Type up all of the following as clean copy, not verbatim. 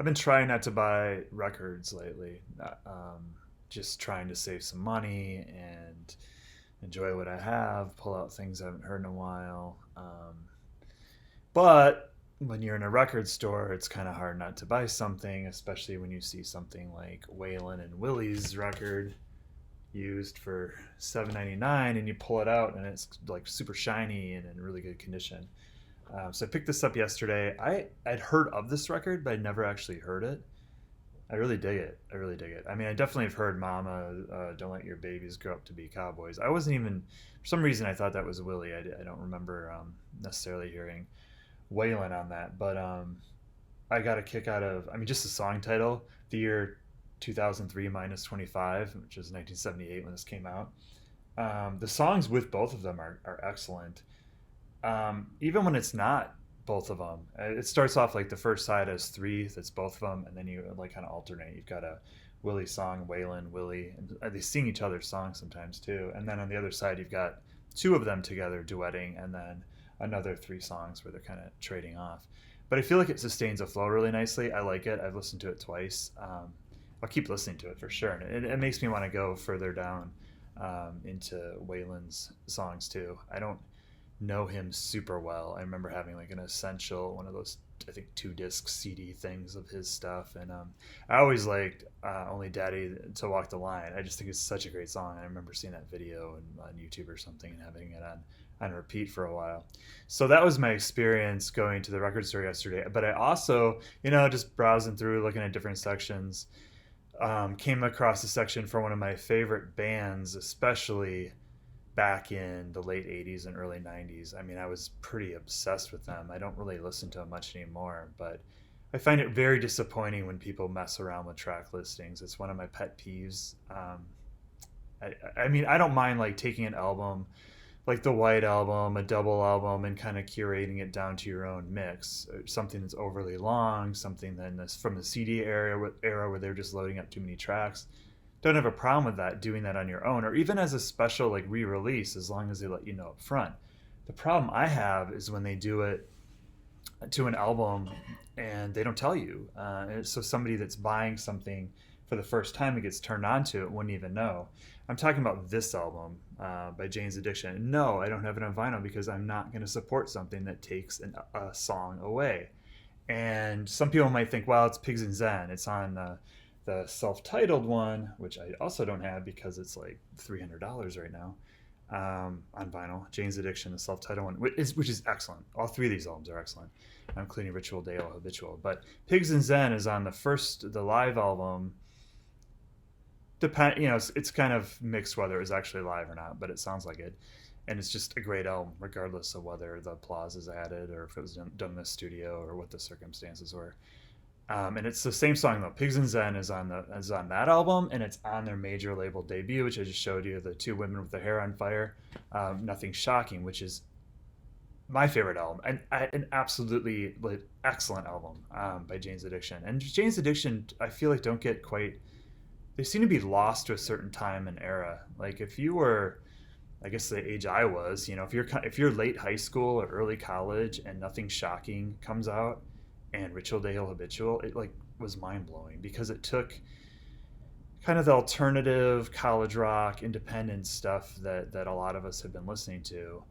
I've been trying not to buy records lately. Just trying to save some money and enjoy what I have, pull out things I haven't heard in a while. But when you're in a record store, it's kind of hard not to buy something, especially when you see something like Waylon and Willie's record used for $7.99, and you pull it out and it's like super shiny and in really good condition. So I picked this up yesterday. I'd heard of this record, but I'd never actually heard it. I really dig it. I really dig it. I mean, I definitely have heard "Mama, Don't Let Your Babies Grow Up to Be Cowboys." I wasn't even, for some reason, I thought that was Willie. I don't remember necessarily hearing Waylon on that, but I got a kick out of. I mean, just the song title, "The Year 2003 minus 25," which was 1978 when this came out. The songs with both of them are excellent. Even when it's not both of them, it starts off like the first side has three, that's both of them, and then you like kind of alternate. You've got a Willie song, Waylon, Willie, and they sing each other's songs sometimes too. And then on the other side, you've got two of them together duetting, and then another three songs where they're kind of trading off. But I feel like it sustains a flow really nicely. I like it. I've listened to it twice. I'll keep listening to it for sure, and it makes me want to go further down into Waylon's songs too. I don't know him super well. I remember having like an essential, one of those, I think, 2 disc CD things of his stuff, and I always liked "Only Daddy to Walk the Line." I just think it's such a great song. I remember seeing that video on YouTube or something and having it on repeat for a while. So that was my experience going to the record store yesterday. But I also, just browsing through, looking at different sections, came across a section for one of my favorite bands, especially back in the late 80s and early 90s. I mean, I was pretty obsessed with them. I don't really listen to them much anymore, but I find it very disappointing when people mess around with track listings. It's one of my pet peeves. I mean, I don't mind like taking an album, like the White Album, a double album, and kind of curating it down to your own mix. Something that's overly long, something that's from the CD era where they're just loading up too many tracks. Don't have a problem with that, doing that on your own, or even as a special like re-release, as long as they let you know up front. The problem I have is when they do it to an album and they don't tell you. So somebody that's buying something for the first time and gets turned on to it wouldn't even know. I'm talking about this album by Jane's Addiction. No, I don't have it on vinyl because I'm not going to support something that takes a song away. And some people might think, well, it's Pigs and Zen. It's on the self-titled one, which I also don't have because it's like $300 right now on vinyl. Jane's Addiction, the self-titled one, which is excellent. All three of these albums are excellent, including Ritual, Dale, Habitual. But Pigs and Zen is on the live album. It's kind of mixed whether it was actually live or not, but it sounds like it. And it's just a great album, regardless of whether the applause is added or if it was done in the studio or what the circumstances were. And it's the same song though. Pigs and Zen is on that album, and it's on their major label debut, which I just showed you, the two women with their hair on fire. Nothing Shocking, which is my favorite album, and an absolutely excellent album by Jane's Addiction. And Jane's Addiction, I feel like don't get quite. They seem to be lost to a certain time and era. Like if you were, I guess the age I was, if you're late high school or early college and Nothing Shocking comes out and Ritual, Dale, Habitual, it like was mind blowing because it took kind of the alternative college rock independent stuff that a lot of us have been listening to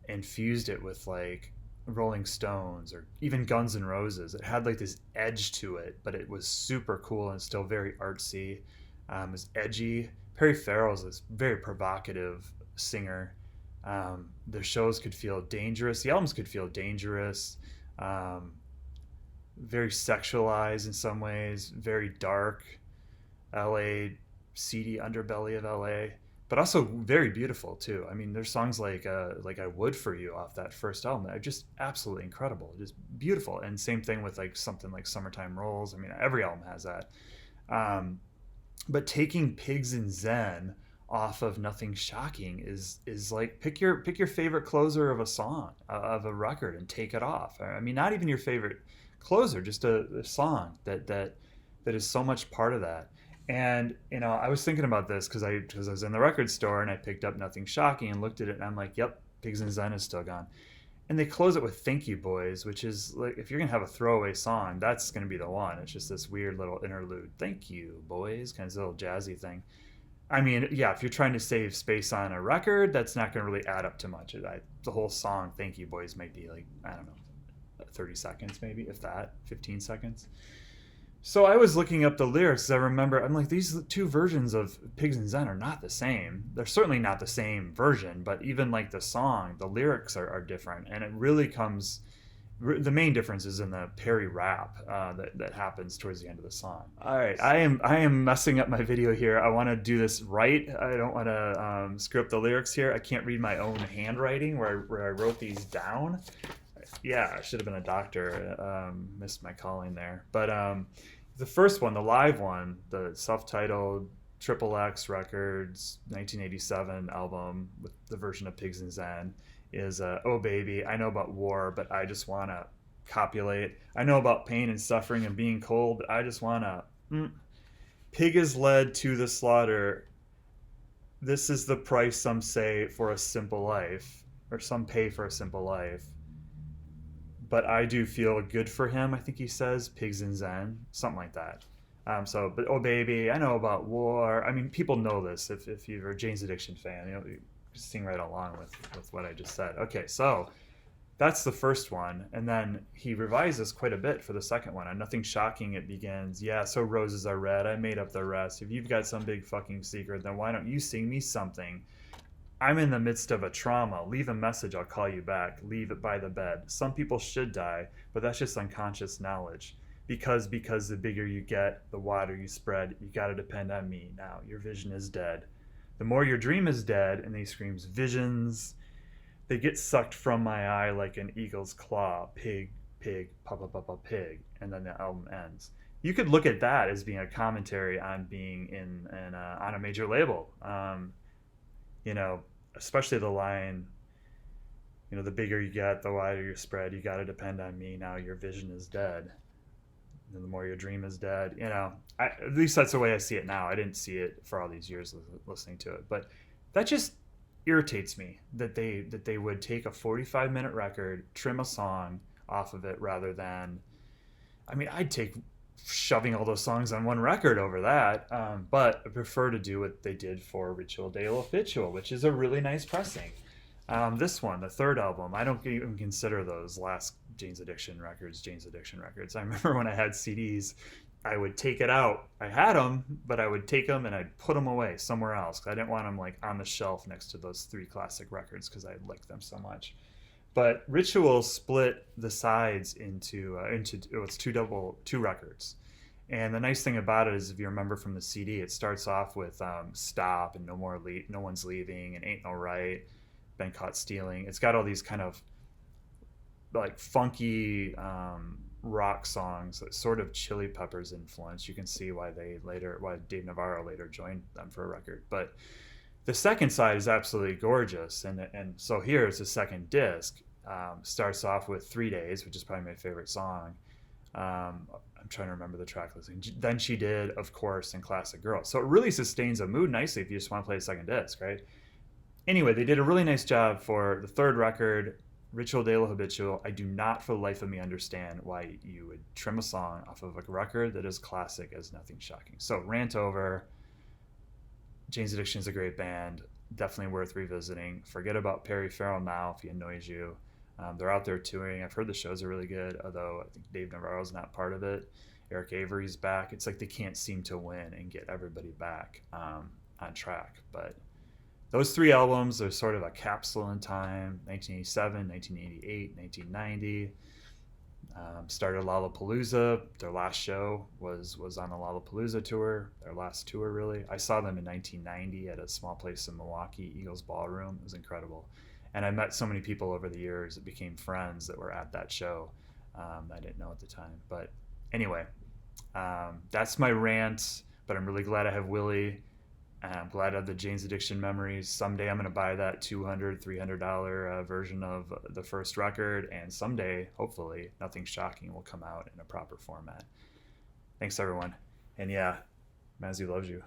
and fused it with like Rolling Stones or even Guns N' Roses. It had like this edge to it, but it was super cool and still very artsy. It was edgy. Perry Farrell's this very provocative singer. Their shows could feel dangerous. The albums could feel dangerous. Very sexualized in some ways, very dark, LA, seedy underbelly of LA, but also very beautiful too. I mean, there's songs like "I Would for You" off that first album that are just absolutely incredible, just beautiful. And same thing with like something like "Summertime Rolls." I mean, every album has that. But taking Pigs and Zen off of Nothing Shocking is like pick your favorite closer of a song of a record and take it off. I mean, not even your favorite closer, just a song that is so much part of that. And I was thinking about this because I was in the record store and I picked up Nothing Shocking and looked at it and I'm like, yep, Pigs and Zen is still gone. And they close it with "Thank You Boys," which is like, if you're gonna have a throwaway song, that's gonna be the one. It's just this weird little interlude. "Thank you, boys," kind of little jazzy thing. I mean, yeah, if you're trying to save space on a record, that's not going to really add up to much. The whole song, "Thank You Boys," might be like, I don't know, 30 seconds maybe, if that, 15 seconds. So I was looking up the lyrics. I remember, I'm like, these two versions of Pigs and Zen are not the same. They're certainly not the same version, but even like the song, the lyrics are different. And it really comes, the main difference is in the Perry rap that happens towards the end of the song. All right, I am messing up my video here. I want to do this right. I don't want to screw up the lyrics here. I can't read my own handwriting where I wrote these down. Yeah, I should have been a doctor. Missed my calling there. But the first one, the live one, the self-titled Triple X Records 1987 album with the version of Pigs and Zen, is "Oh Baby, I know about war, but I just want to copulate. I know about pain and suffering and being cold, but I just want to... Pig is led to the slaughter. This is the price some say for a simple life, or some pay for a simple life. But I do feel good for him," I think he says, "Pigs and Zen," something like that. But "Oh Baby, I know about war." I mean, people know this. If you're a Jane's Addiction fan, you sing right along with what I just said. Okay, so that's the first one. And then he revises quite a bit for the second one. On "Nothing Shocking," it begins, "Yeah, so roses are red. I made up the rest. If you've got some big fucking secret, then why don't you sing me something? I'm in the midst of a trauma. Leave a message, I'll call you back. Leave it by the bed. Some people should die, but that's just unconscious knowledge. Because the bigger you get, the wider you spread. You gotta depend on me now. Your vision is dead. The more your dream is dead," and then he screams, "visions, they get sucked from my eye like an eagle's claw. Pig, pig, papa, pig." And then the album ends. You could look at that as being a commentary on being on a major label. You know, especially the line, "The bigger you get, the wider you spread. You got to depend on me now. Your vision is dead. And the more your dream is dead." At least that's the way I see it now. I didn't see it for all these years listening to it, but that just irritates me that they would take a 45-minute record, trim a song off of it, rather than, I mean, I'd take shoving all those songs on one record over that, but I prefer to do what they did for Ritual de l'Official, which is a really nice pressing. This one, the third album, I don't even consider those last Jane's Addiction records. I remember when I had CDs, I would take it out. I had them, but I would take them and I'd put them away somewhere else, because I didn't want them like on the shelf next to those three classic records, because I liked them so much. But Ritual split the sides into it's two records. And the nice thing about it is, if you remember from the CD, it starts off with "Stop" and "No One's Leaving" and "Ain't No Right," "Been Caught Stealing." It's got all these kind of like funky rock songs, that sort of Chili Peppers influence. You can see why Dave Navarro later joined them for a record. But the second side is absolutely gorgeous, and so here is the second disc. Starts off with "3 Days," which is probably my favorite song. I'm trying to remember the track listing. Then She Did, of course, and "Classic Girl." So it really sustains a mood nicely if you just want to play a second disc, right? Anyway, they did a really nice job for the third record, Ritual de l'Habitual. I do not for the life of me understand why you would trim a song off of a record that is classic as Nothing Shocking. So rant over. Jane's Addiction is a great band. Definitely worth revisiting. Forget about Perry Farrell now if he annoys you. They're out there touring. I've heard the shows are really good, although I think Dave Navarro's not part of it. Eric Avery's back. It's like they can't seem to win and get everybody back on track. But those three albums are sort of a capsule in time: 1987, 1988, 1990. Started Lollapalooza. Their last show was on the Lollapalooza tour, their last tour, really. I saw them in 1990 at a small place in Milwaukee, Eagles Ballroom. It was incredible. And I met so many people over the years that became friends that were at that show. I didn't know at the time. But anyway, that's my rant. But I'm really glad I have Willie. I'm glad I have the Jane's Addiction memories. Someday I'm going to buy that $200, $300 version of the first record. And someday, hopefully, Nothing Shocking will come out in a proper format. Thanks, everyone. And yeah, Mazzy loves you.